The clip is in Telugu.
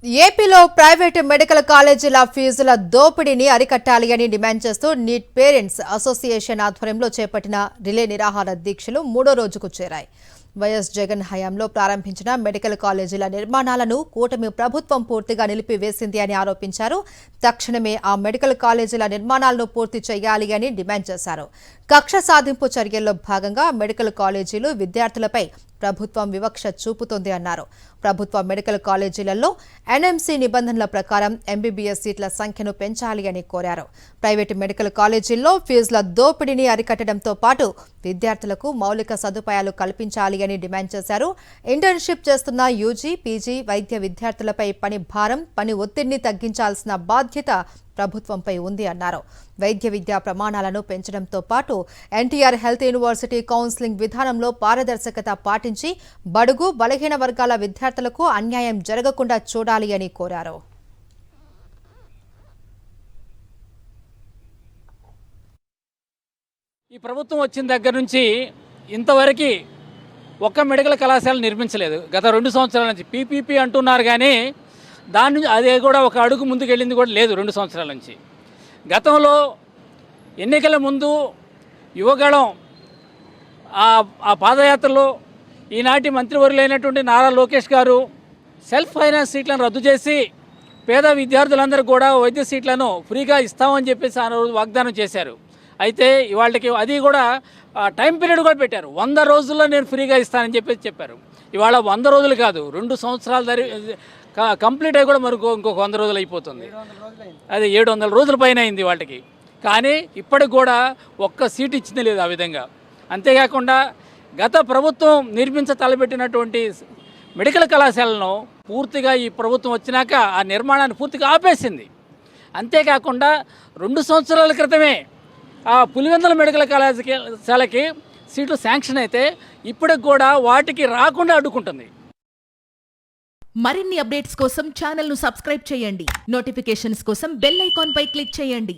ఏపీలో ప్రైవేటు మెడికల్ కాలేజీల ఫీజుల దోపిడీని అరికట్టాలి అని డిమాండ్ చేస్తూ నీట్ పేరెంట్స్ అసోసియేషన్ ఆధ్వర్యంలో చేపట్టిన రిలే నిరాహార దీక్షలు 3వ రోజుకు చేరాయి. వైఎస్ జగన్ హయాంలో ప్రారంభించిన మెడికల్ కాలేజీల నిర్మాణాలను కూటమి ప్రభుత్వం పూర్తిగా నిలిపివేసింది అని ఆరోపించారు. తక్షణమే ఆ మెడికల్ కాలేజీల నిర్మాణాలను పూర్తి చేయాలి అని డిమాండ్ చేశారు. కక్ష సాధింపు చర్యల్లో భాగంగా మెడికల్ కాలేజీలు విద్యార్థులపై ప్రభుత్వం వివక్ష చూపుతోంది అన్నారు. ప్రభుత్వ మెడికల్ కాలేజీలలో ఎన్ఎంసీ నిబంధనల ప్రకారం ఎంబీబీఎస్ సీట్ల సంఖ్యను పెంచాలి అని కోరారు. ప్రైవేటు మెడికల్ కాలేజీల్లో ఫీజుల దోపిడీని అరికట్టడంతో పాటు విద్యార్థులకు మౌలిక సదుపాయాలు కల్పించాలి అని డిమాండ్ చేశారు. ఇంటర్న్షిప్ చేస్తున్న యూజీ, పీజీ వైద్య విద్యార్థులపై పని భారం, పని ఒత్తిడిని తగ్గించాల్సిన బాధ్యత ప్రభుత్వంపై ఉంది అన్నారు. వైద్య విద్యా ప్రమాణాలను పెంచడంతో పాటు ఎన్టీఆర్ హెల్త్ యూనివర్సిటీ కౌన్సిలింగ్ విధానంలో పారదర్శకత పాటించి బడుగు బలహీన వర్గాల విద్యార్థులకు అన్యాయం జరగకుండా చూడాలి అని కోరారు. ఈ ప్రభుత్వం వచ్చిన దగ్గర నుంచి ఇంతవరకు ఒక్క మెడికల్ కళాశాల నిర్మించలేదు. గత 2 సంవత్సరాల నుంచి పీపీపీ అంటున్నారు, కానీ దాని నుంచి అదే కూడా ఒక అడుగు ముందుకు వెళ్ళింది కూడా లేదు 2 సంవత్సరాల నుంచి. గతంలో ఎన్నికల ముందు యువగళం ఆ పాదయాత్రలో ఈనాటి మంత్రివర్యులైనటువంటి నారా లోకేష్ గారు సెల్ఫ్ ఫైనాన్స్ సీట్లను రద్దు చేసి పేద విద్యార్థులందరూ కూడా వైద్య సీట్లను ఫ్రీగా ఇస్తామని చెప్పేసి ఆ రోజు వాగ్దానం చేశారు. అయితే ఇవాళకి అది కూడా టైం పీరియడ్ కూడా పెట్టారు. 100 రోజుల్లో నేను ఫ్రీగా ఇస్తానని చెప్పేసి చెప్పారు. ఇవాళ 100 రోజులు కాదు, 2 సంవత్సరాలు కంప్లీట్ అయ్యి కూడా మనకు ఇంకొక 100 రోజులు అయిపోతుంది. అది 700 రోజుల పైన అయింది వాళ్ళకి. కానీ ఇప్పటికి కూడా ఒక్క సీట్ ఇచ్చింది లేదు ఆ విధంగా. అంతేకాకుండా గత ప్రభుత్వం తలపెట్టినటువంటి మెడికల్ కళాశాలను పూర్తిగా ఈ ప్రభుత్వం వచ్చినాక ఆ నిర్మాణాన్ని పూర్తిగా ఆపేసింది. అంతేకాకుండా 2 సంవత్సరాల క్రితమే ఆ పులివెందుల మెడికల్ కళాశాలకి సీట్లు శాంక్షన్ అయితే ఇప్పటికి కూడా వాటికి రాకుండా అడ్డుకుంటుంది. మరిన్ని అప్డేట్స్ కోసం ఛానల్ను సబ్స్క్రైబ్ చేయండి. నోటిఫికేషన్స్ కోసం బెల్ ఐకాన్ పై క్లిక్ చేయండి.